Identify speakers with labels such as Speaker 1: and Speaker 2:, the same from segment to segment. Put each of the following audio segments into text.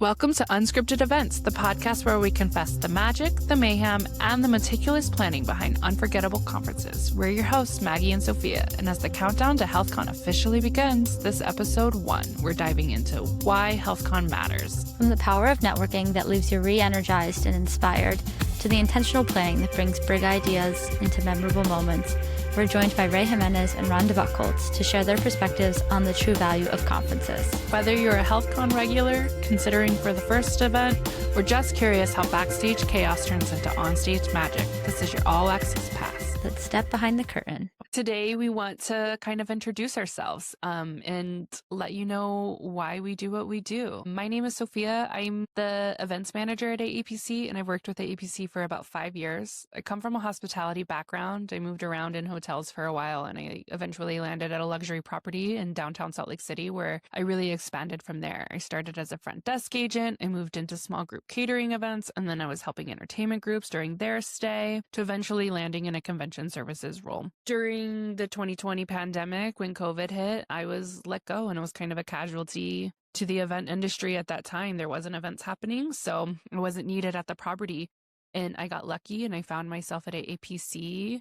Speaker 1: Welcome to Unscripted Events, the podcast where we confess the magic, the mayhem, and the meticulous planning behind unforgettable conferences. We're your hosts, Maggie and Sophia, and as the countdown to HEALTHCON officially begins, this episode 1, we're diving into why HEALTHCON matters.
Speaker 2: From the power of networking that leaves you re-energized and inspired, to the intentional planning that brings big ideas into memorable moments, we're joined by Ray Jimenez and Rhonda Buchholz to share their perspectives on the true value of conferences.
Speaker 1: Whether you're a HEALTHCON regular, considering for the first event, or just curious how backstage chaos turns into onstage magic, this is your all-access pass.
Speaker 2: Let's step behind the curtain.
Speaker 1: Today, we want to kind of introduce ourselves and let you know why we do what we do. My name is Sophia. I'm the events manager at AAPC, and I've worked with AAPC for about 5 years. I come from a hospitality background. I moved around in hotels for a while, and I eventually landed at a luxury property in downtown Salt Lake City, where I really expanded from there. I started as a front desk agent. I moved into small group catering events, and then I was helping entertainment groups during their stay, to eventually landing in a convention services role. During the 2020 pandemic, when COVID hit, I was let go, and it was kind of a casualty to the event industry at that time. There wasn't events happening, so I wasn't needed at the property. And I got lucky, and I found myself at AAPC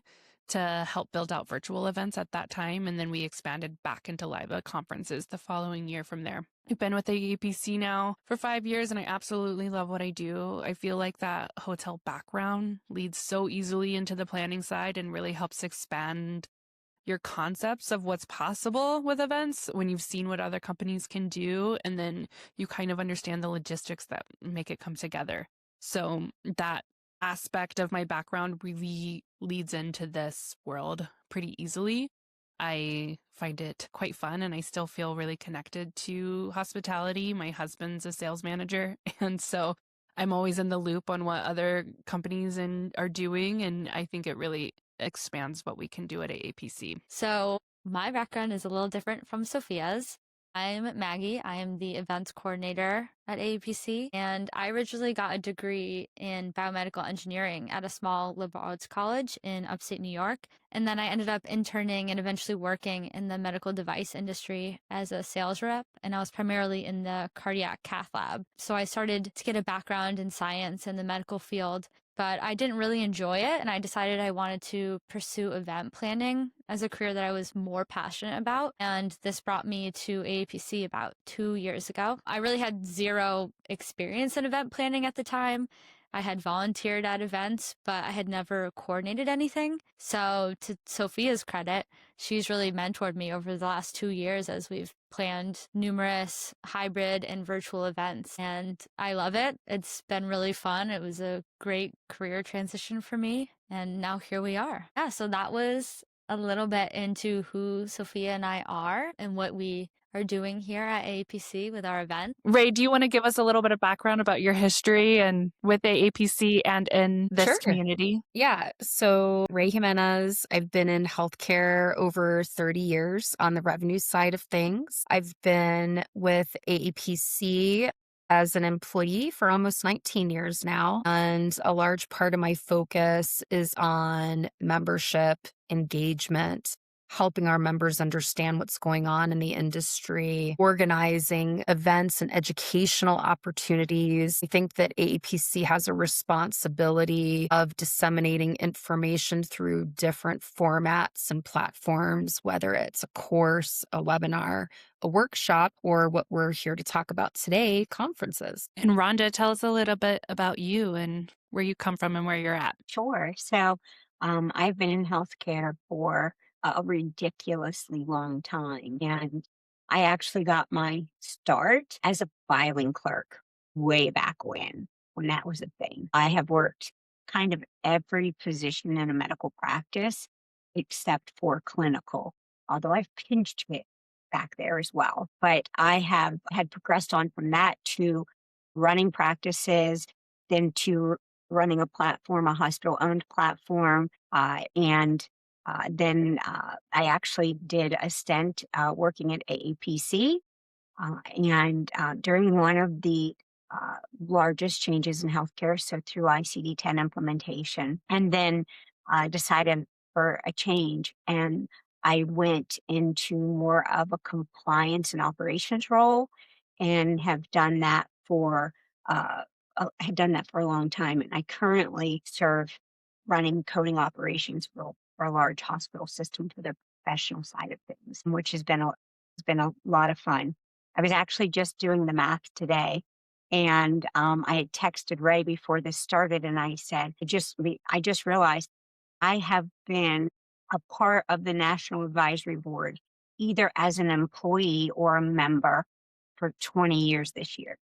Speaker 1: to help build out virtual events at that time. And then we expanded back into live conferences the following year from there. I've been with AAPC now for 5 years, and I absolutely love what I do. I feel like that hotel background leads so easily into the planning side and really helps expand your concepts of what's possible with events when you've seen what other companies can do, and then you kind of understand the logistics that make it come together. So that aspect of my background really leads into this world pretty easily. I find it quite fun, and I still feel really connected to hospitality. My husband's a sales manager, and so I'm always in the loop on what other companies are doing, and I think it really expands what we can do at AAPC.
Speaker 2: So my background is a little different from Sophia's. I'm Maggie. I am the events coordinator at AAPC, and I originally got a degree in biomedical engineering at a small liberal arts college in upstate New York. And then I ended up interning and eventually working in the medical device industry as a sales rep, and I was primarily in the cardiac cath lab. So I started to get a background in science and the medical field, but I didn't really enjoy it, and I decided I wanted to pursue event planning as a career that I was more passionate about, and this brought me to AAPC about 2 years ago. I really had zero experience in event planning at the time. I had volunteered at events, but I had never coordinated anything. So to Sophia's credit, she's really mentored me over the last 2 years as we've planned numerous hybrid and virtual events. And I love it. It's been really fun. It was a great career transition for me. And now here we are. Yeah, so that was a little bit into who Sophia and I are and what we are doing here at AAPC with our event.
Speaker 1: Ray, do you want to give us a little bit of background about your history and with AAPC and in this community?
Speaker 3: Yeah. So Ray Jimenez, I've been in healthcare over 30 years on the revenue side of things. I've been with AAPC as an employee for almost 19 years now. And a large part of my focus is on membership engagement, helping our members understand what's going on in the industry, organizing events and educational opportunities. I think that AAPC has a responsibility of disseminating information through different formats and platforms, whether it's a course, a webinar, a workshop, or what we're here to talk about today, conferences.
Speaker 1: And Rhonda, tell us a little bit about you and where you come from and where you're at.
Speaker 4: Sure. So I've been in healthcare for a ridiculously long time. And I actually got my start as a filing clerk way back when that was a thing. I have worked kind of every position in a medical practice except for clinical, although I've pinched it back there as well. But I have had progressed on from that to running practices, then to running a platform, a hospital-owned platform, and then I actually did a stint working at AAPC, and during one of the largest changes in healthcare, so through ICD-10 implementation, and then decided for a change, and I went into more of a compliance and operations role, and have done that for, had done that for a long time. And I currently serve running coding operations for a large hospital system for the professional side of things, which has been a lot of fun. I was actually just doing the math today, and I had texted Ray before this started, and I said, I just realized I have been a part of the National Advisory Board, either as an employee or a member for 20 years this year.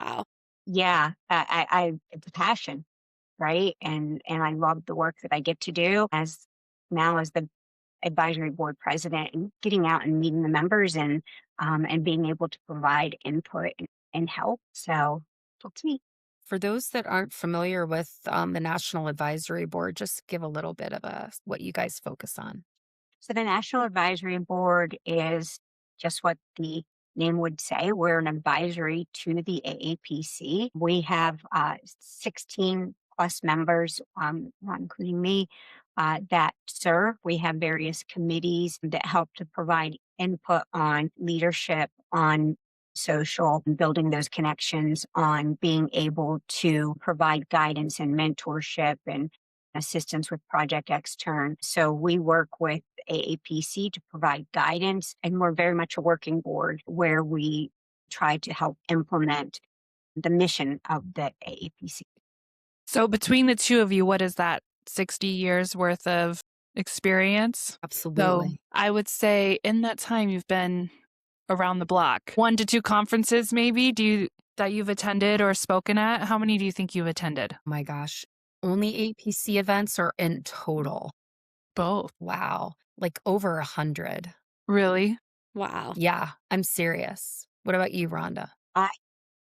Speaker 2: Wow.
Speaker 4: Yeah, it's a passion, right? And I love the work that I get to do as the advisory board president, and getting out and meeting the members, and being able to provide input and help. So that's me.
Speaker 3: For those that aren't familiar with the National Advisory Board, just give a little bit of what you guys focus on.
Speaker 4: So the National Advisory Board is just what the name would say. We're an advisory to the AAPC. We have 16 plus members, including me, that serve. We have various committees that help to provide input on leadership, on social, and building those connections, on being able to provide guidance and mentorship and assistance with Project Extern. So we work with AAPC to provide guidance, and we're very much a working board where we try to help implement the mission of the AAPC.
Speaker 1: So between the two of you, what is that? 60 years worth of experience?
Speaker 3: Absolutely.
Speaker 1: So I would say in that time you've been around the block. 1 to 2 conferences maybe that you've attended or spoken at? How many do you think you've attended?
Speaker 3: Oh my gosh. Only APC events or in total?
Speaker 1: Both.
Speaker 3: Wow. Like over 100.
Speaker 1: Really?
Speaker 2: Wow.
Speaker 3: Yeah, I'm serious. What about you, Rhonda?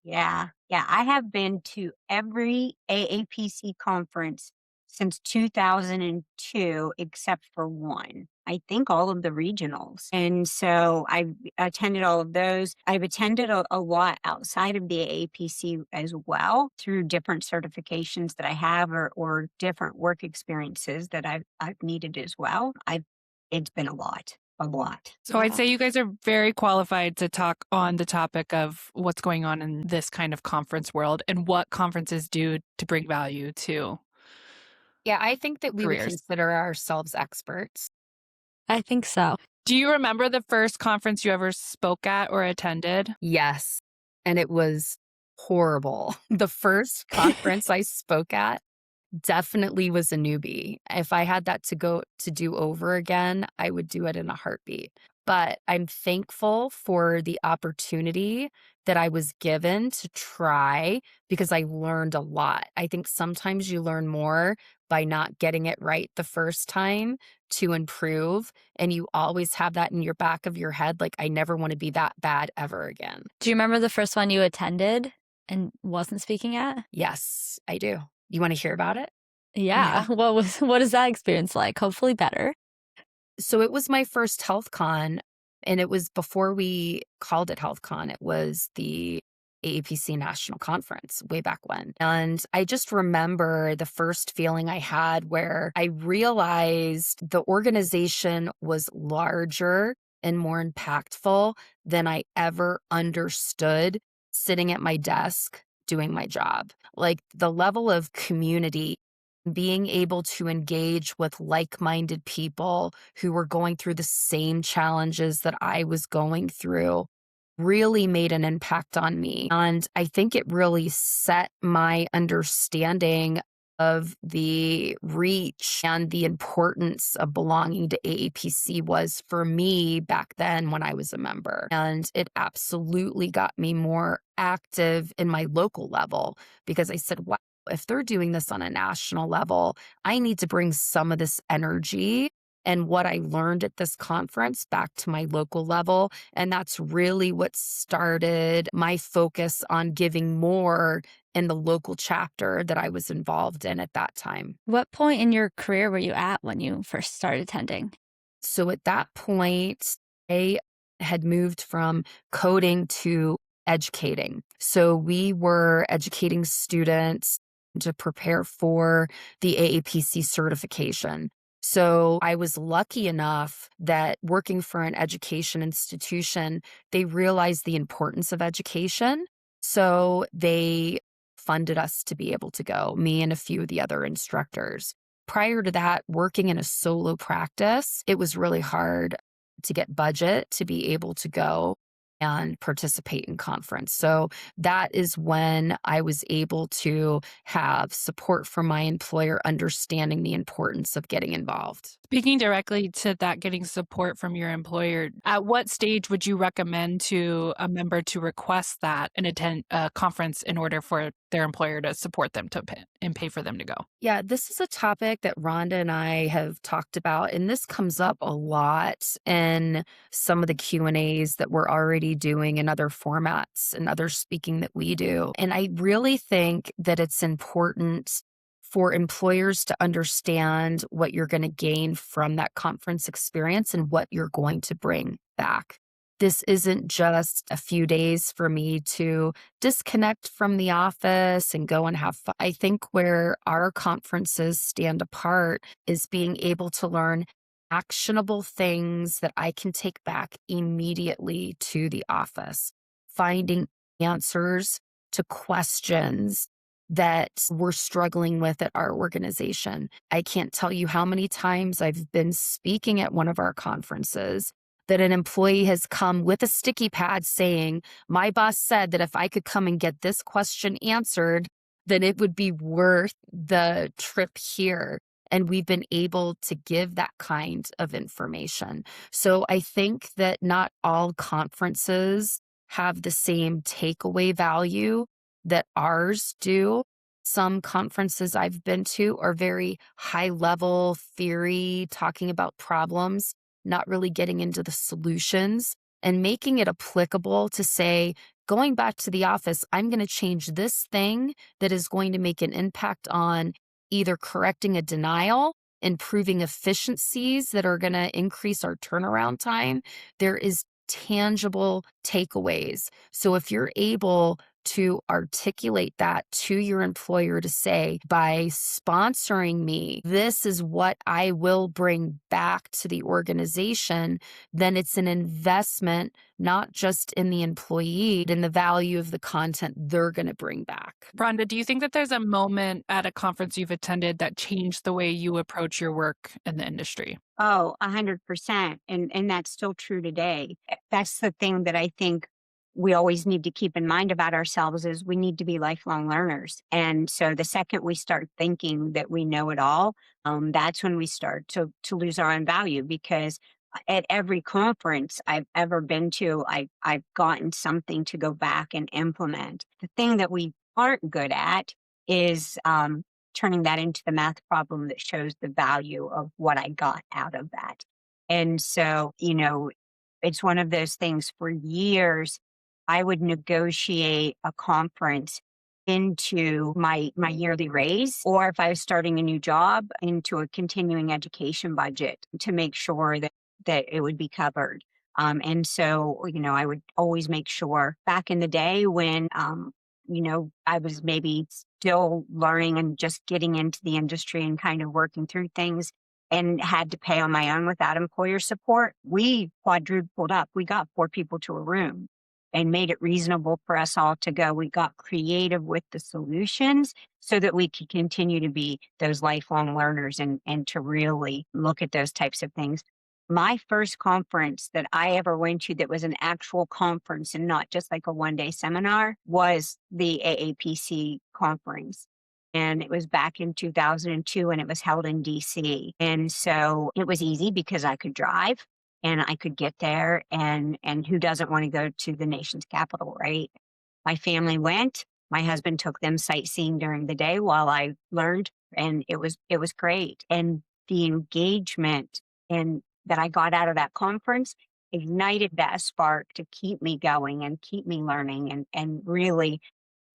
Speaker 4: Yeah. I have been to every AAPC conference since 2002, except for one. I think all of the regionals. And so I've attended all of those. I've attended a lot outside of the AAPC as well, through different certifications that I have, or different work experiences that I've needed as well. It's been a lot. A lot.
Speaker 1: So I'd
Speaker 2: Wow.
Speaker 1: say you guys are very qualified to talk on the topic of what's going on in this kind of conference world and what conferences do to bring value to
Speaker 3: Yeah, I think that we would
Speaker 1: careers.
Speaker 3: consider ourselves experts.
Speaker 2: I think so.
Speaker 1: Do you remember the first conference you ever spoke at or attended?
Speaker 3: Yes. And it was horrible. The first conference I spoke at definitely was a newbie. If I had that to do over again, I would do it in a heartbeat. But I'm thankful for the opportunity that I was given to try, because I learned a lot. I think sometimes you learn more by not getting it right the first time to improve. And you always have that in your back of your head, like, I never want to be that bad ever again.
Speaker 2: Do you remember the first one you attended and wasn't speaking at?
Speaker 3: Yes, I do. You want to hear about it?
Speaker 2: Yeah. What is that experience like? Hopefully better.
Speaker 3: So it was my first HealthCon, and it was before we called it HealthCon. It was the AAPC National Conference way back when. And I just remember the first feeling I had where I realized the organization was larger and more impactful than I ever understood sitting at my desk doing my job. Like, the level of community, being able to engage with like-minded people who were going through the same challenges that I was going through, really made an impact on me. And I think it really set my understanding of the reach and the importance of belonging to AAPC was for me back then when I was a member. And it absolutely got me more active in my local level, because I said, wow, if they're doing this on a national level, I need to bring some of this energy and what I learned at this conference back to my local level. And that's really what started my focus on giving more in the local chapter that I was involved in at that time.
Speaker 2: What point in your career were you at when you first started attending?
Speaker 3: So at that point, I had moved from coding to educating. So we were educating students to prepare for the AAPC certification. So I was lucky enough that working for an education institution, they realized the importance of education. So they funded us to be able to go, me and a few of the other instructors. Prior to that, working in a solo practice, it was really hard to get budget to be able to go and participate in conference. So that is when I was able to have support from my employer, understanding the importance of getting involved.
Speaker 1: Speaking directly to that, getting support from your employer, at what stage would you recommend to a member to request that and attend a conference in order for their employer to support them to pay, and pay for them to go?
Speaker 3: Yeah, this is a topic that Rhonda and I have talked about, and this comes up a lot in some of the Q&As that we're already doing in other formats and other speaking that we do. And I really think that it's important for employers to understand what you're going to gain from that conference experience and what you're going to bring back. This isn't just a few days for me to disconnect from the office and go and have fun. I think where our conferences stand apart is being able to learn actionable things that I can take back immediately to the office, finding answers to questions that we're struggling with at our organization. I can't tell you how many times I've been speaking at one of our conferences that an employee has come with a sticky pad saying, my boss said that if I could come and get this question answered, then it would be worth the trip here. And we've been able to give that kind of information. So I think that not all conferences have the same takeaway value that ours do. Some conferences I've been to are very high level theory, talking about problems, not really getting into the solutions and making it applicable to say, going back to the office, I'm going to change this thing that is going to make an impact on either correcting a denial, improving efficiencies that are going to increase our turnaround time. There is tangible takeaways. So if you're able to articulate that to your employer to say, by sponsoring me, this is what I will bring back to the organization, then it's an investment, not just in the employee, but in the value of the content they're going to bring back.
Speaker 1: Rhonda, do you think that there's a moment at a conference you've attended that changed the way you approach your work in the industry?
Speaker 4: Oh, 100%. And that's still true today. That's the thing that I think we always need to keep in mind about ourselves is we need to be lifelong learners. And so the second we start thinking that we know it all, that's when we start to lose our own value because at every conference I've ever been to, I've gotten something to go back and implement. The thing that we aren't good at is turning that into the math problem that shows the value of what I got out of that. And so, it's one of those things for years. I would negotiate a conference into my yearly raise, or if I was starting a new job, into a continuing education budget to make sure that it would be covered. And so, I would always make sure back in the day when, I was maybe still learning and just getting into the industry and kind of working through things and had to pay on my own without employer support, we quadrupled up. We got 4 people to a room and made it reasonable for us all to go. We got creative with the solutions so that we could continue to be those lifelong learners and to really look at those types of things. My first conference that I ever went to that was an actual conference and not just like a one-day seminar was the AAPC conference. And it was back in 2002 and it was held in DC. And so it was easy because I could drive and I could get there and who doesn't want to go to the nation's capital, right? My family went. My husband took them sightseeing during the day while I learned and it was great. And the engagement and that I got out of that conference ignited that spark to keep me going and keep me learning and really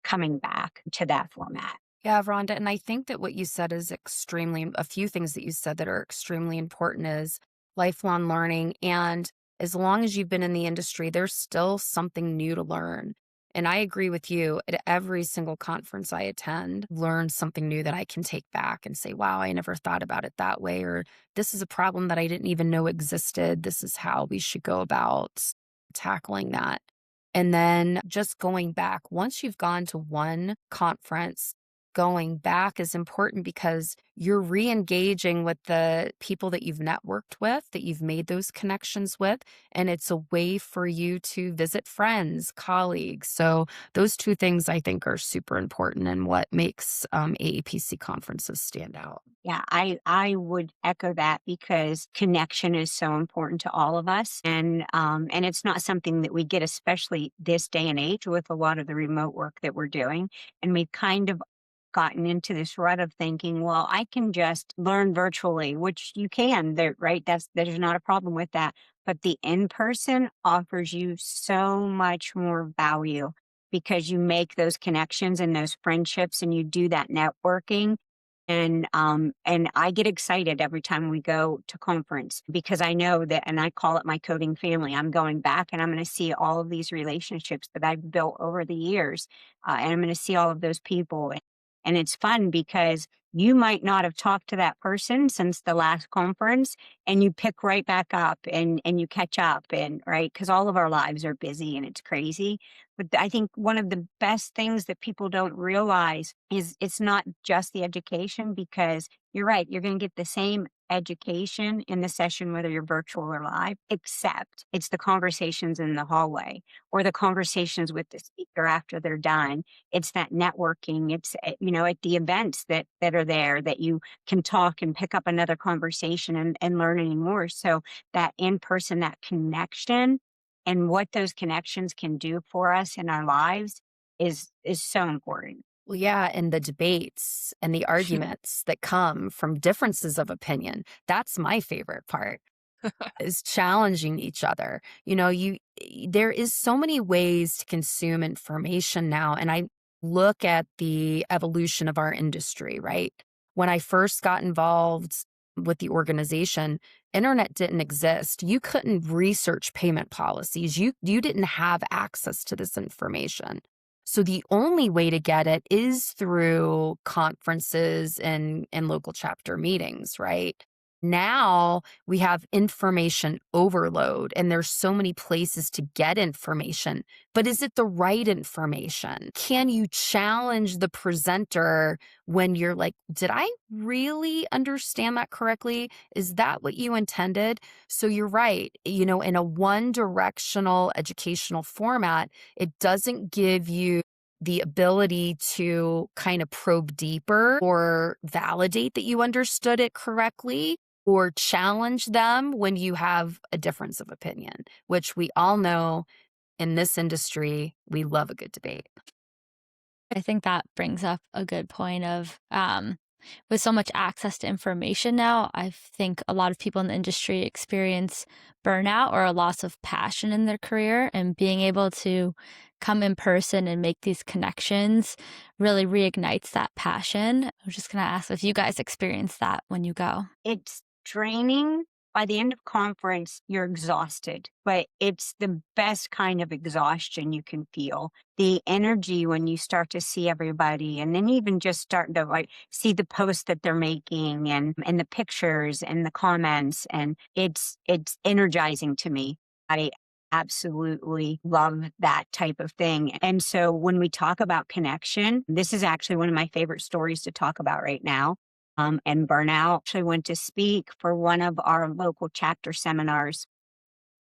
Speaker 4: coming back to that format.
Speaker 3: Yeah, Rhonda, and I think that what you said is a few things that you said that are extremely important is lifelong learning. And as long as you've been in the industry, there's still something new to learn. And I agree with you. At every single conference I attend, learn something new that I can take back and say, wow, I never thought about it that way. Or this is a problem that I didn't even know existed. This is how we should go about tackling that. And then just going back, once you've gone to one conference, going back is important because you're re-engaging with the people that you've networked with, that you've made those connections with, and it's a way for you to visit friends, colleagues. So those two things I think are super important and what makes AAPC conferences stand out.
Speaker 4: Yeah, I would echo that because connection is so important to all of us, and it's not something that we get, especially this day and age with a lot of the remote work that we're doing. And we've kind of gotten into this rut of thinking, well, I can just learn virtually, which you can, there, right? There's not a problem with that. But the in person offers you so much more value because you make those connections and those friendships and you do that networking. And I get excited every time we go to conference because I know that, and I call it my coding family. I'm going back and I'm going to see all of these relationships that I've built over the years. And I'm going to see all of those people. And it's fun because you might not have talked to that person since the last conference and you pick right back up and you catch up and right. Cause all of our lives are busy and it's crazy. But I think one of the best things that people don't realize is it's not just the education because you're right. You're going to get the same education in the session, whether you're virtual or live, except it's the conversations in the hallway or the conversations with the speaker after they're done. It's that networking. It's, at the events that are there that you can talk and pick up another conversation and learn any more. So that in person, that connection and what those connections can do for us in our lives is so important.
Speaker 3: Well, yeah, and the debates and the arguments that come from differences of opinion. That's my favorite part is challenging each other. There is so many ways to consume information now. And I look at the evolution of our industry, right? When I first got involved with the organization, internet didn't exist. You couldn't research payment policies. You didn't have access to this information. So the only way to get it is through conferences and local chapter meetings, right? Now we have information overload and there's so many places to get information, but is it the right information? Can you challenge the presenter when you're like, did I really understand that correctly? Is that what you intended? So you're right. In a one directional educational format, it doesn't give you the ability to kind of probe deeper or validate that you understood it correctly or challenge them when you have a difference of opinion, which we all know in this industry, we love a good debate.
Speaker 2: I think that brings up a good point of with so much access to information now, I think a lot of people in the industry experience burnout or a loss of passion in their career, and being able to come in person and make these connections really reignites that passion. I was just going to ask if you guys experience that when you go.
Speaker 4: It's draining. By the end of conference, you're exhausted, but it's the best kind of exhaustion you can feel. The energy when you start to see everybody and then even just start to see the posts that they're making and the pictures and the comments. And it's energizing to me. I absolutely love that type of thing. And so when we talk about connection, this is actually one of my favorite stories to talk about right now. And burnout. Actually went to speak for one of our local chapter seminars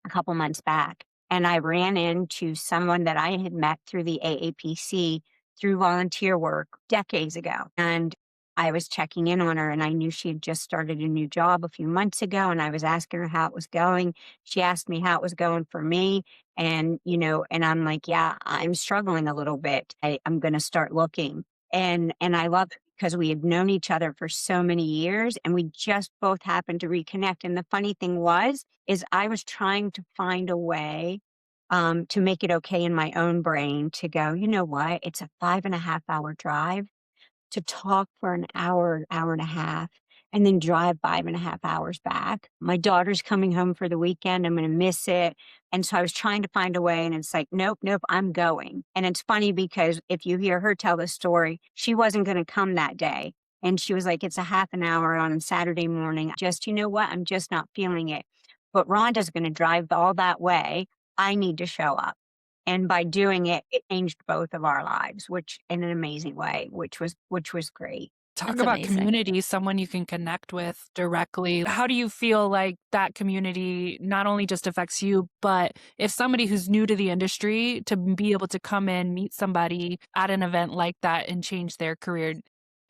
Speaker 4: a couple months back. And I ran into someone that I had met through the AAPC through volunteer work decades ago. And I was checking in on her and I knew she had just started a new job a few months ago. And I was asking her how it was going. She asked me how it was going for me. And I'm like, yeah, I'm struggling a little bit. I'm going to start looking. And I love because we had known each other for so many years and we just both happened to reconnect. And the funny thing is I was trying to find a way to make it okay in my own brain to go, you know what? It's a 5.5 hour drive to talk for an hour, hour and a half, and then drive 5.5 hours back. My daughter's coming home for the weekend. I'm going to miss it. And so I was trying to find a way, and it's like, nope, I'm going. And it's funny because if you hear her tell the story, she wasn't going to come that day. And she was like, it's a half an hour on a Saturday morning. Just, you know what? I'm just not feeling it. But Rhonda's going to drive all that way. I need to show up. And by doing it, it changed both of our lives, which in an amazing way, which was great.
Speaker 1: Talk
Speaker 2: That's
Speaker 1: about
Speaker 2: amazing.
Speaker 1: community, someone you can connect with directly. How do you feel like that community not only just affects you, but if somebody who's new to the industry to be able to come in, meet somebody at an event like that and change their career,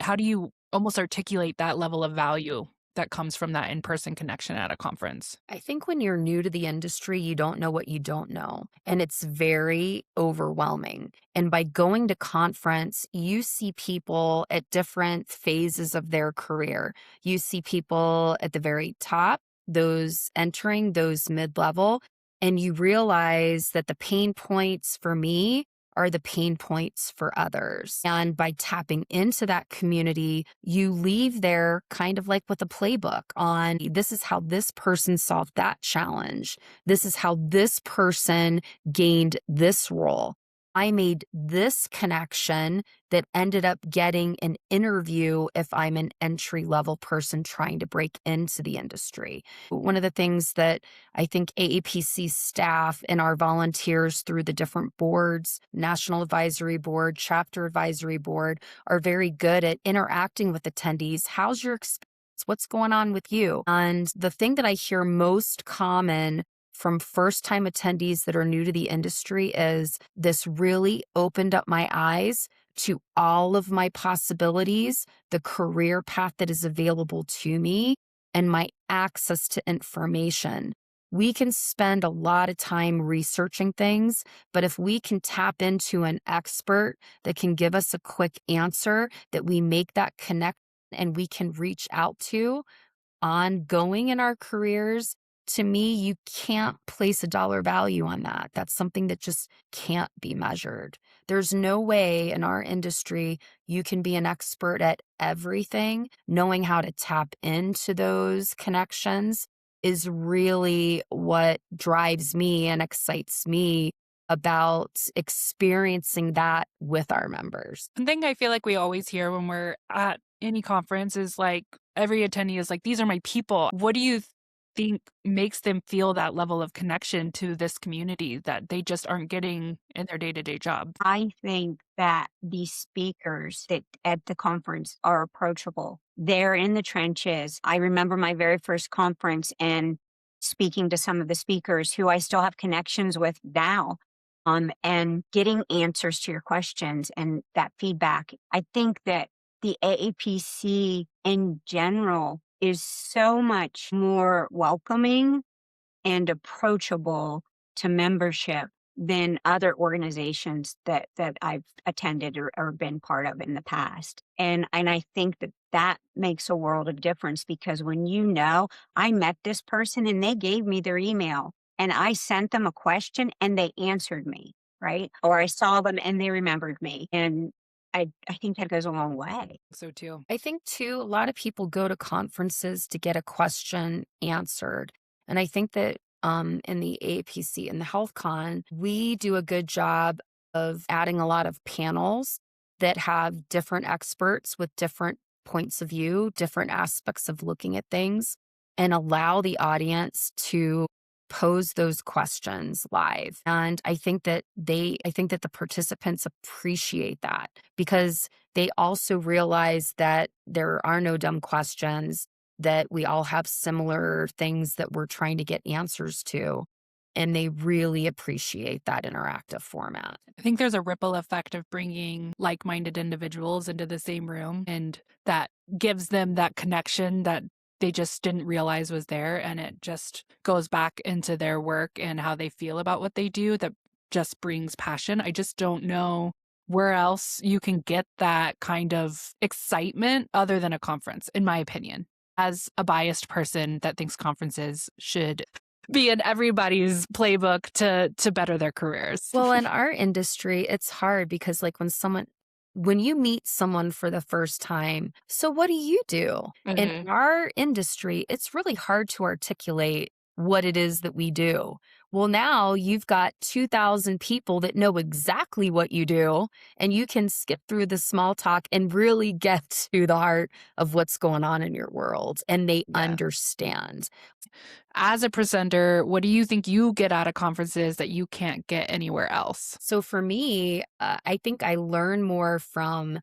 Speaker 1: how do you almost articulate that level of value that comes from that in-person connection at a conference?
Speaker 3: I think when you're new to the industry, you don't know what you don't know, and it's very overwhelming. And by going to conference, you see people at different phases of their career. You see people at the very top, those entering, those mid-level, and you realize that the pain points for me are the pain points for others. And by tapping into that community, you leave there kind of like with a playbook on this is how this person solved that challenge. This is how this person gained this role. I made this connection that ended up getting an interview if I'm an entry level person trying to break into the industry. One of the things that I think AAPC staff and our volunteers through the different boards, National Advisory Board, Chapter Advisory Board, are very good at interacting with attendees. How's your experience? What's going on with you? And the thing that I hear most common from first-time attendees that are new to the industry is this really opened up my eyes to all of my possibilities, the career path that is available to me, and my access to information. We can spend a lot of time researching things, but if we can tap into an expert that can give us a quick answer, that we make that connect and we can reach out to ongoing in our careers, to me, you can't place a dollar value on that. That's something that just can't be measured. There's no way in our industry you can be an expert at everything. Knowing how to tap into those connections is really what drives me and excites me about experiencing that with our members.
Speaker 1: One thing I feel like we always hear when we're at any conference is like every attendee is like, these are my people. What do you think makes them feel that level of connection to this community that they just aren't getting in their day-to-day job?
Speaker 4: I think that the speakers that at the conference are approachable. They're in the trenches. I remember my very first conference and speaking to some of the speakers who I still have connections with now, and getting answers to your questions and that feedback. I think that the AAPC in general is so much more welcoming and approachable to membership than other organizations that I've attended or been part of in the past. And I think that that makes a world of difference because when you know, I met this person and they gave me their email and I sent them a question and they answered me, right? Or I saw them and they remembered me. And I think that goes a long way.
Speaker 1: So too.
Speaker 3: I think, too, a lot of people go to conferences to get a question answered. And I think that in the AAPC and the HealthCon, we do a good job of adding a lot of panels that have different experts with different points of view, different aspects of looking at things, and allow the audience to pose those questions live. And I think that the participants appreciate that because they also realize that there are no dumb questions, that we all have similar things that we're trying to get answers to. And they really appreciate that interactive format.
Speaker 1: I think there's a ripple effect of bringing like-minded individuals into the same room, and that gives them that connection that they just didn't realize was there, and it just goes back into their work and how they feel about what they do. That just brings passion. I just don't know where else you can get that kind of excitement other than a conference, in my opinion. As a biased person that thinks conferences should be in everybody's playbook to better their careers.
Speaker 3: Well, in our industry, it's hard because like when you meet someone for the first time, so what do you do? In our industry, it's really hard to articulate what it is that we do. Well, now you've got 2,000 people that know exactly what you do, and you can skip through the small talk and really get to the heart of what's going on in your world, and they
Speaker 1: Yeah.
Speaker 3: understand.
Speaker 1: As a presenter, what do you think you get out of conferences that you can't get anywhere else?
Speaker 3: So for me, I think I learn more from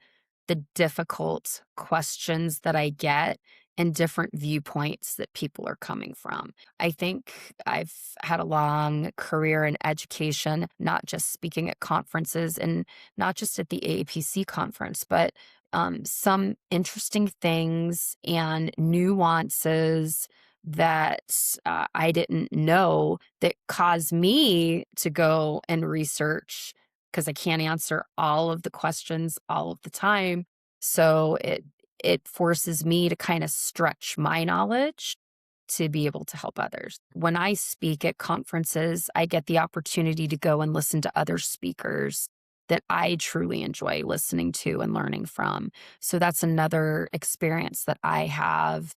Speaker 3: the difficult questions that I get and different viewpoints that people are coming from. I think I've had a long career in education, not just speaking at conferences and not just at the AAPC conference, but some interesting things and nuances that I didn't know that caused me to go and research because I can't answer all of the questions all of the time. So it forces me to kind of stretch my knowledge to be able to help others. When I speak at conferences, I get the opportunity to go and listen to other speakers that I truly enjoy listening to and learning from. So that's another experience that I have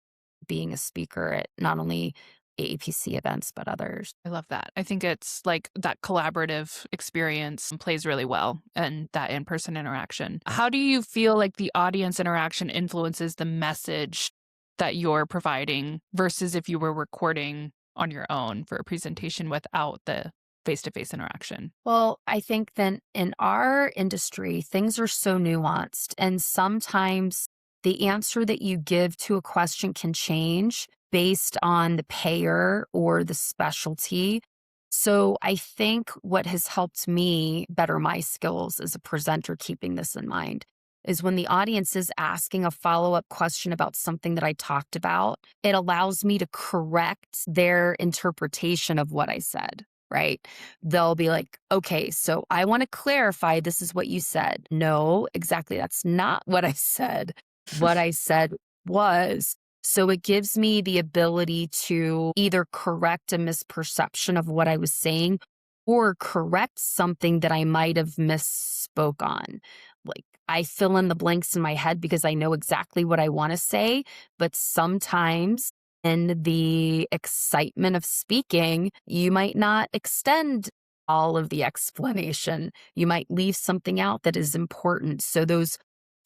Speaker 3: being a speaker at not only AAPC events, but others.
Speaker 1: I love that. I think it's like that collaborative experience plays really well and that in person interaction. How do you feel like the audience interaction influences the message that you're providing versus if you were recording on your own for a presentation without the face to face interaction?
Speaker 3: Well, I think then in our industry, things are so nuanced, and sometimes the answer that you give to a question can change based on the payer or the specialty. So I think what has helped me better my skills as a presenter, keeping this in mind, is when the audience is asking a follow up question about something that I talked about, it allows me to correct their interpretation of what I said. Right? They'll be like, okay, so I want to clarify this is what you said. No, exactly. That's not what I said. What I said was. So it gives me the ability to either correct a misperception of what I was saying or correct something that I might have misspoke on. Like I fill in the blanks in my head because I know exactly what I want to say, but sometimes in the excitement of speaking, you might not extend all of the explanation. You might leave something out that is important. So those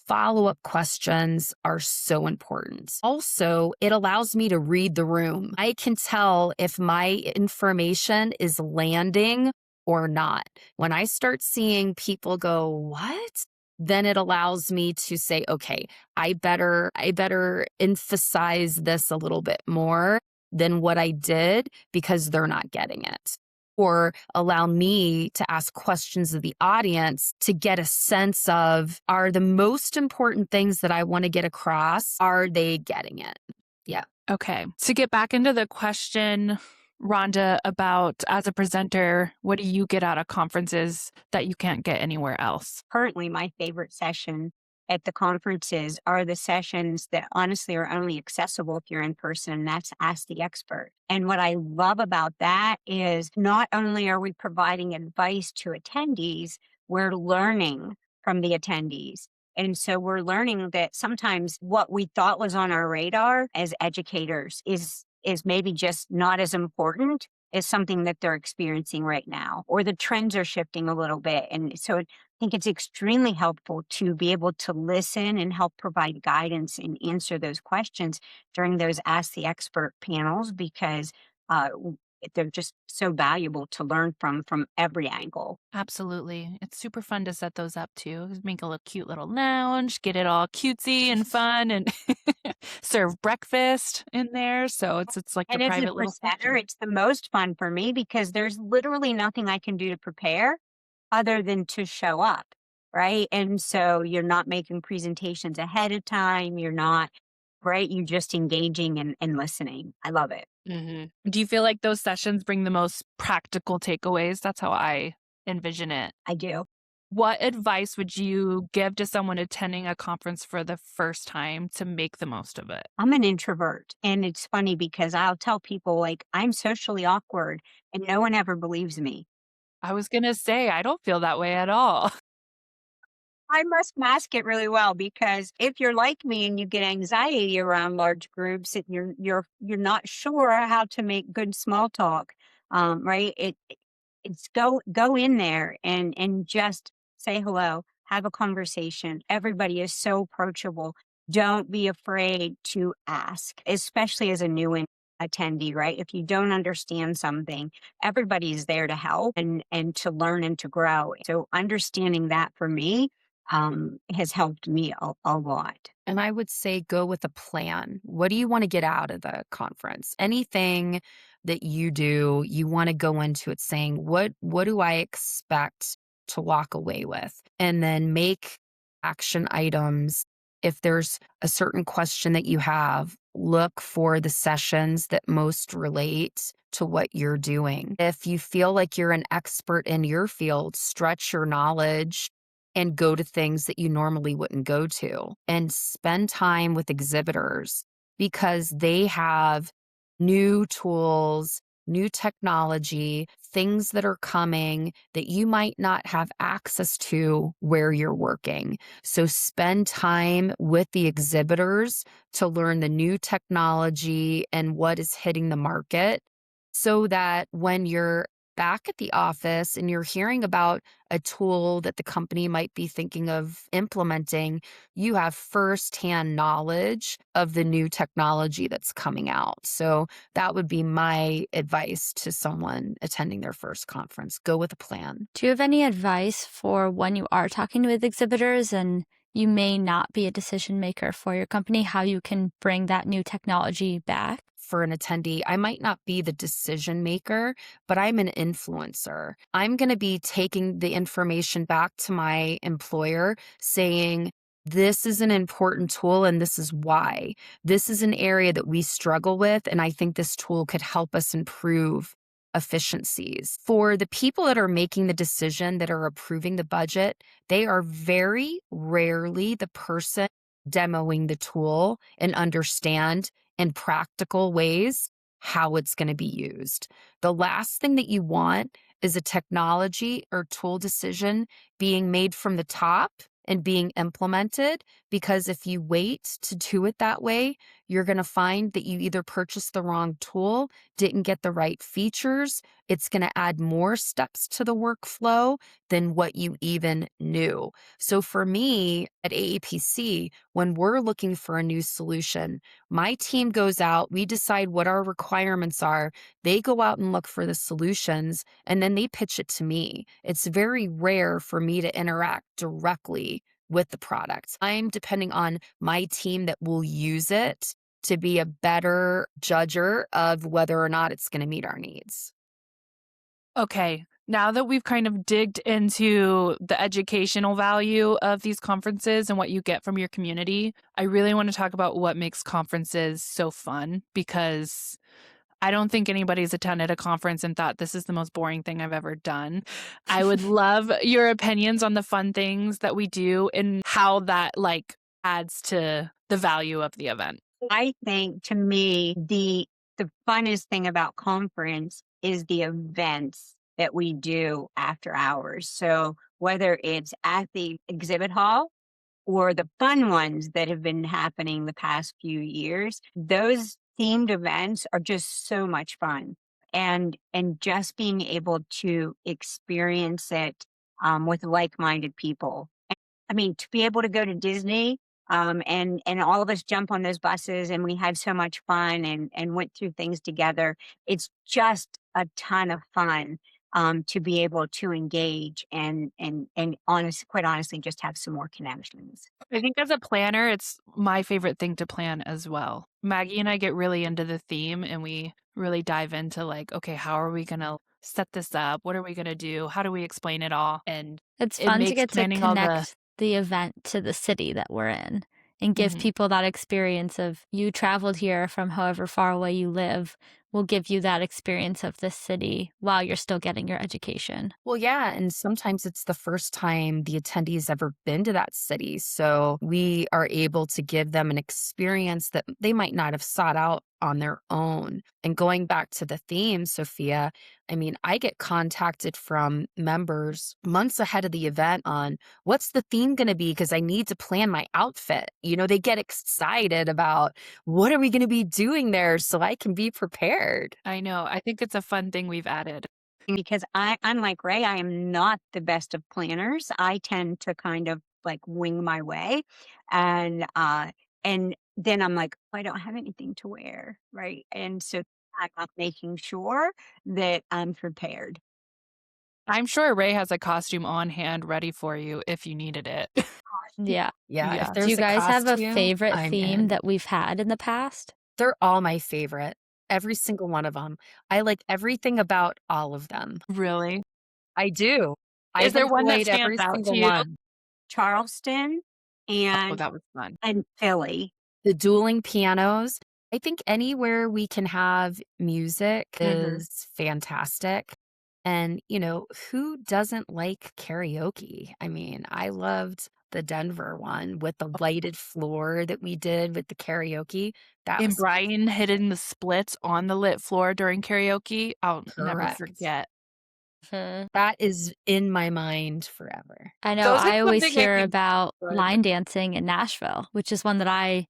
Speaker 3: follow up questions are so important. Also, it allows me to read the room. I can tell if my information is landing or not. When I start seeing people go, what? Then it allows me to say, okay, I better emphasize this a little bit more than what I did because they're not getting it. Or allow me to ask questions of the audience to get a sense of, are the most important things that I want to get across, are they getting it? Yeah.
Speaker 1: Okay. To get back into the question, Rhonda, about as a presenter, what do you get out of conferences that you can't get anywhere else?
Speaker 4: Currently, my favorite session at the conferences are the sessions that honestly are only accessible if you're in person, and that's Ask the Expert. And what I love about that is not only are we providing advice to attendees, we're learning from the attendees. And so we're learning that sometimes what we thought was on our radar as educators is maybe just not as important as something that they're experiencing right now, or the trends are shifting a little bit. And so I think it's extremely helpful to be able to listen and help provide guidance and answer those questions during those Ask the Expert panels because they're just so valuable to learn from every angle.
Speaker 1: Absolutely. It's super fun to set those up too. Make a little cute little lounge, get it all cutesy and fun and serve breakfast in there. So it's like a
Speaker 4: And as a
Speaker 1: private little
Speaker 4: presenter,
Speaker 1: section.
Speaker 4: it's the most fun for me because there's literally nothing I can do to prepare other than to show up, right? And so you're not making presentations ahead of time. You're not, right? You're just engaging and listening. I love it.
Speaker 1: Do you feel like those sessions bring the most practical takeaways? That's how I envision it.
Speaker 4: I do.
Speaker 1: What advice would you give to someone attending a conference for the first time to make the most of it?
Speaker 4: I'm an introvert. And it's funny because I'll tell people, like, I'm socially awkward and no one ever believes me.
Speaker 1: I was going to say, I don't feel that way at all.
Speaker 4: I must mask it really well because if you're like me and you get anxiety around large groups and you're not sure how to make good small talk, right? It's go in there and just say hello, have a conversation. Everybody is so approachable. Don't be afraid to ask, especially as a attendee, right? If you don't understand something, everybody's there to help and to learn and to grow. So understanding that for me has helped me a lot.
Speaker 3: And I would say go with a plan. What do you want to get out of the conference? Anything that you do, you want to go into it saying, what do I expect to walk away with? And then make action items. If there's a certain question that you have, look for the sessions that most relate to what you're doing. If you feel like you're an expert in your field, stretch your knowledge and go to things that you normally wouldn't go to, and spend time with exhibitors because they have new tools, new technology, things that are coming that you might not have access to where you're working. So spend time with the exhibitors to learn the new technology and what is hitting the market so that when you're back at the office and you're hearing about a tool that the company might be thinking of implementing, you have firsthand knowledge of the new technology that's coming out. So that would be my advice to someone attending their first conference. Go with a plan.
Speaker 2: Do you have any advice for when you are talking with exhibitors and you may not be a decision maker for your company, how you can bring that new technology back?
Speaker 3: For an attendee, I might not be the decision maker, but I'm an influencer. I'm going to be taking the information back to my employer saying, this is an important tool and this is why. This is an area that we struggle with, and I think this tool could help us improve efficiencies. For the people that are making the decision, that are approving the budget, they are very rarely the person demoing the tool and understand in practical ways how it's going to be used. The last thing that you want is a technology or tool decision being made from the top and being implemented, because if you wait to do it that way, you're going to find that you either purchased the wrong tool, didn't get the right features. It's going to add more steps to the workflow than what you even knew. So for me at AAPC, when we're looking for a new solution, my team goes out, we decide what our requirements are, they go out and look for the solutions, and then they pitch it to me. It's very rare for me to interact directly with the product. I'm depending on my team that will use it to be a better judger of whether or not it's going to meet our needs.
Speaker 1: Okay, now that we've kind of digged into the educational value of these conferences and what you get from your community, I really want to talk about what makes conferences so fun, because I don't think anybody's attended a conference and thought this is the most boring thing I've ever done. I would love your opinions on the fun things that we do and how that adds to the value of the event.
Speaker 4: I think to me, the funnest thing about conference is the events that we do after hours. So whether it's at the exhibit hall or the fun ones that have been happening the past few years, those themed events are just so much fun. And just being able to experience it with like-minded people. I mean, to be able to go to Disney, and all of us jump on those buses and we had so much fun and went through things together. It's just a ton of fun to be able to engage and quite honestly, just have some more connections.
Speaker 1: I think as a planner, it's my favorite thing to plan as well. Maggie and I get really into the theme and we really dive into okay, how are we going to set this up? What are we going to do? How do we explain it all? And
Speaker 2: It's
Speaker 1: it
Speaker 2: fun to
Speaker 1: makes
Speaker 2: get to
Speaker 1: planning all the
Speaker 2: connect the event to the city that we're in and give
Speaker 1: Mhm.
Speaker 2: people that experience of you traveled here from however far away you live. Will give you that experience of this city while you're still getting your education.
Speaker 3: Well, yeah, and sometimes it's the first time the attendee's ever been to that city. So we are able to give them an experience that they might not have sought out on their own. And going back to the theme, Sophia, I mean, I get contacted from members months ahead of the event on what's the theme going to be because I need to plan my outfit. You know, they get excited about what are we going to be doing there so I can be prepared.
Speaker 1: I know. I think it's a fun thing we've added.
Speaker 4: Because I'm like Ray, I am not the best of planners. I tend to kind of like wing my way. And then I'm like, "Oh, I don't have anything to wear, right?" And so I'm making sure that I'm prepared.
Speaker 1: I'm sure Ray has a costume on hand ready for you if you needed it.
Speaker 2: Yeah.
Speaker 3: Yeah, if
Speaker 1: Yeah.
Speaker 2: Do
Speaker 3: there's
Speaker 2: you
Speaker 3: a
Speaker 2: guys have a
Speaker 3: costume,
Speaker 2: favorite
Speaker 3: I'm
Speaker 2: theme
Speaker 3: in.
Speaker 2: that we've had in the past?
Speaker 3: They're all my favorite, every single one of them. I like everything about all of them.
Speaker 1: Really?
Speaker 3: I do.
Speaker 1: Is
Speaker 3: I've
Speaker 1: there one that
Speaker 3: enjoyed
Speaker 1: stands
Speaker 3: every
Speaker 1: out to
Speaker 3: single
Speaker 1: you?
Speaker 3: one.
Speaker 4: Charleston
Speaker 1: Oh,
Speaker 4: and
Speaker 1: that was fun.
Speaker 4: Philly.
Speaker 3: The dueling pianos. I think anywhere we can have music
Speaker 1: Mhm.
Speaker 3: is fantastic. And, you know, who doesn't like karaoke? I mean, I loved the Denver one with the lighted floor that we did with the karaoke. That
Speaker 1: And
Speaker 3: was
Speaker 1: Brian hitting the splits on the lit floor during karaoke, I'll never
Speaker 3: correct.
Speaker 1: forget.
Speaker 2: Mhm.
Speaker 3: That is in my mind forever.
Speaker 2: I know
Speaker 1: Those are
Speaker 2: I always
Speaker 1: something I
Speaker 2: hear
Speaker 1: think
Speaker 2: about
Speaker 1: good.
Speaker 2: line dancing in Nashville, which is one that I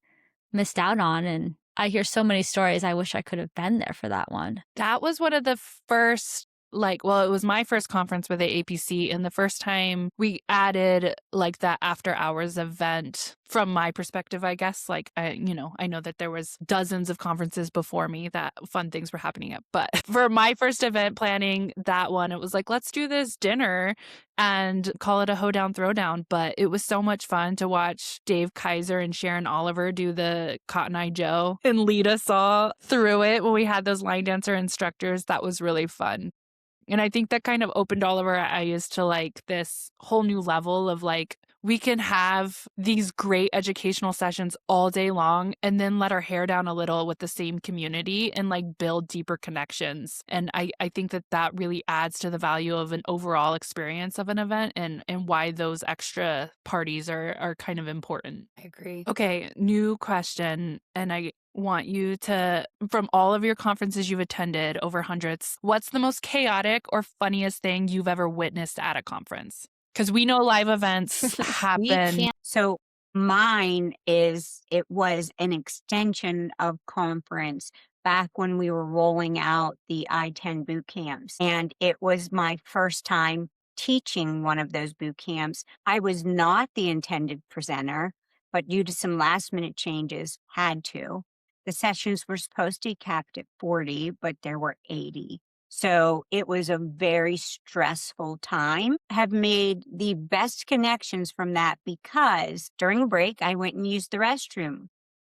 Speaker 2: missed out on, and I hear so many stories. I wish I could have been there for that one.
Speaker 1: That was one of the first, like, well, it was my first conference with AAPC, and the first time we added like that after hours event from my perspective, I guess. Like, I know that there was dozens of conferences before me that fun things were happening at, but for my first event planning, that one, it was like, let's do this dinner and call it a hoedown throwdown. But it was so much fun to watch Dave Kaiser and Sharon Oliver do the Cotton Eye Joe and lead us all through it when we had those line dancer instructors. That was really fun. And I think that kind of opened all of our eyes to like this whole new level of like, we can have these great educational sessions all day long and then let our hair down a little with the same community and like build deeper connections. And I think that that really adds to the value of an overall experience of an event and why those extra parties are kind of important.
Speaker 3: I agree.
Speaker 1: Okay, new question. And I want you to, from all of your conferences you've attended, over hundreds, what's the most chaotic or funniest thing you've ever witnessed at a conference? Because we know live events
Speaker 3: We
Speaker 1: happen.
Speaker 3: can't.
Speaker 4: So it was an extension of conference back when we were rolling out the I-10 boot camps. And it was my first time teaching one of those boot camps. I was not the intended presenter, but due to some last minute changes, had to. The sessions were supposed to be capped at 40, but there were 80. So it was a very stressful time. Have made the best connections from that because during a break, I went and used the restroom.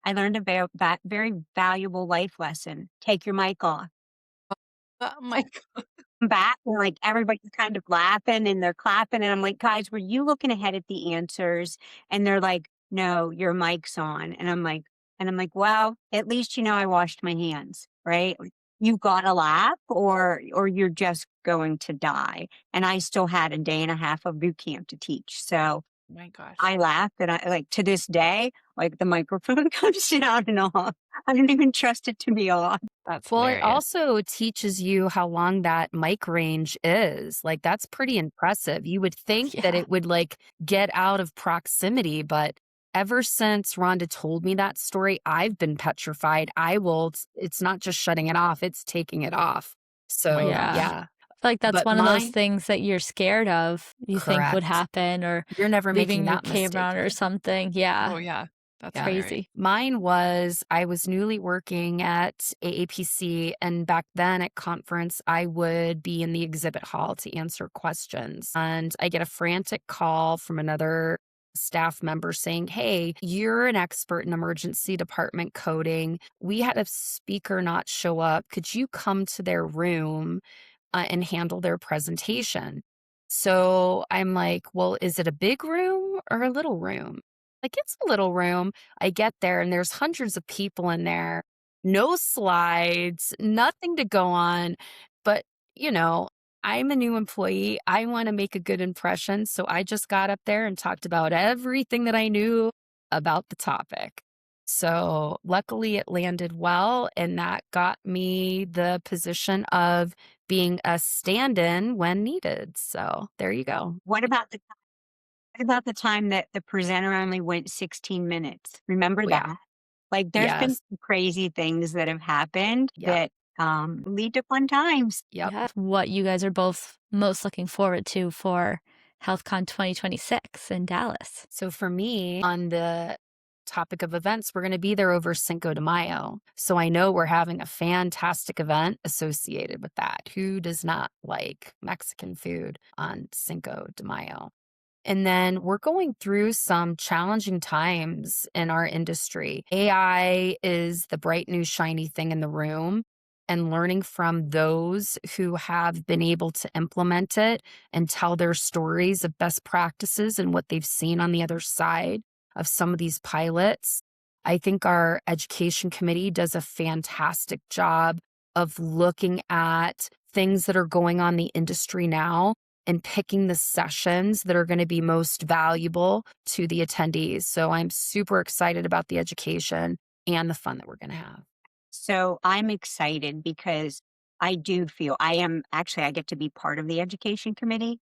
Speaker 4: I learned a very valuable life lesson. Take your mic off.
Speaker 1: Oh my
Speaker 4: Back and like everybody's kind of laughing and they're clapping. And I'm like, guys, were you looking ahead at the answers? And they're like, no, your mic's on. And I'm like, well, at least you know I washed my hands, right? You gotta laugh or you're just going to die. And I still had a day and a half of boot camp to teach. So
Speaker 1: my gosh.
Speaker 4: I laughed and I like to this day, like the microphone comes down and off. I don't even trust it to be off.
Speaker 1: That's
Speaker 3: Well, it
Speaker 1: hilarious.
Speaker 3: also teaches you how long that mic range is. Like, that's pretty impressive. You would think that
Speaker 2: Yeah.
Speaker 3: it would like get out of proximity, but ever since Rhonda told me that story, I've been petrified. It's not just shutting it off, it's taking it off. So,
Speaker 2: Yeah.
Speaker 3: yeah.
Speaker 2: I feel like that's
Speaker 3: But
Speaker 2: one of those
Speaker 3: mine,
Speaker 2: things that you're scared of, you think would
Speaker 3: correct.
Speaker 2: happen, or
Speaker 3: You're never
Speaker 2: leaving
Speaker 3: making
Speaker 2: your
Speaker 3: that
Speaker 2: camera
Speaker 3: mistake
Speaker 2: on or
Speaker 3: again.
Speaker 2: something. Yeah.
Speaker 1: Oh, yeah. That's
Speaker 3: Yeah.
Speaker 1: hilarious.
Speaker 2: Crazy.
Speaker 3: Mine was I was newly working at AAPC, and back then at conference, I would be in the exhibit hall to answer questions. And I get a frantic call from another staff member saying, "Hey, you're an expert in emergency department coding. We had a speaker not show up. Could you come to their room and handle their presentation?" So I'm like, well, is it a big room or a little room? Like, it's a little room. I get there and there's hundreds of people in there, no slides, nothing to go on. But, you know, I'm a new employee. I want to make a good impression. So I just got up there and talked about everything that I knew about the topic. So luckily it landed well, and that got me the position of being a stand-in when needed. So there you go.
Speaker 4: What about the time that the presenter only went 16 minutes? Remember
Speaker 3: Oh, yeah.
Speaker 4: that? Like, there's been
Speaker 3: Yes.
Speaker 4: some crazy things that have happened
Speaker 3: Yep.
Speaker 4: that lead to fun times.
Speaker 3: Yep.
Speaker 2: Yeah. What you guys are both most looking forward to for HealthCon 2026 in Dallas?
Speaker 3: So for me, on the topic of events, we're going to be there over Cinco de Mayo. So I know we're having a fantastic event associated with that. Who does not like Mexican food on Cinco de Mayo? And then we're going through some challenging times in our industry. AI is the bright new shiny thing in the room, and learning from those who have been able to implement it and tell their stories of best practices and what they've seen on the other side of some of these pilots. I think our education committee does a fantastic job of looking at things that are going on in the industry now and picking the sessions that are going to be most valuable to the attendees. So I'm super excited about the education and the fun that we're going to have.
Speaker 4: So I'm excited because I do feel I get to be part of the education committee,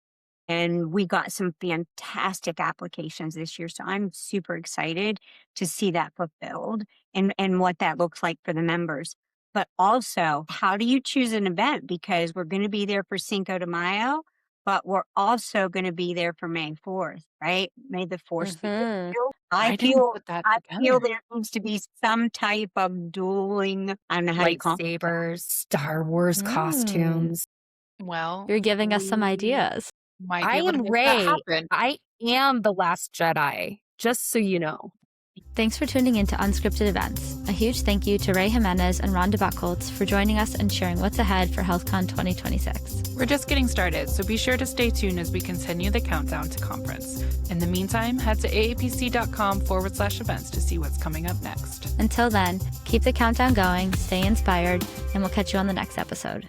Speaker 4: and we got some fantastic applications this year. So I'm super excited to see that fulfilled and what that looks like for the members. But also, how do you choose an event? Because we're going to be there for Cinco de Mayo, but we're also going to be there for May 4th, right? May the 4th be with
Speaker 2: Mhm.
Speaker 4: you.
Speaker 1: I didn't put that
Speaker 4: I feel
Speaker 1: together.
Speaker 4: there needs to be some type of dueling. I don't know how you call it.
Speaker 3: Lightsabers, Star Wars costumes.
Speaker 1: Well,
Speaker 2: You're giving us some
Speaker 1: we
Speaker 2: ideas.
Speaker 1: might be
Speaker 3: I
Speaker 1: able to
Speaker 3: am
Speaker 1: make that
Speaker 3: Rey.
Speaker 1: happen.
Speaker 3: I am the Last Jedi, just so you know.
Speaker 2: Thanks for tuning into Unscripted Events. A huge thank you to Ray Jimenez and Rhonda Buchholz for joining us and sharing what's ahead for HealthCon 2026.
Speaker 1: We're just getting started, so be sure to stay tuned as we continue the countdown to conference. In the meantime, head to aapc.com/events to see what's coming up next.
Speaker 2: Until then, keep the countdown going, stay inspired, and we'll catch you on the next episode.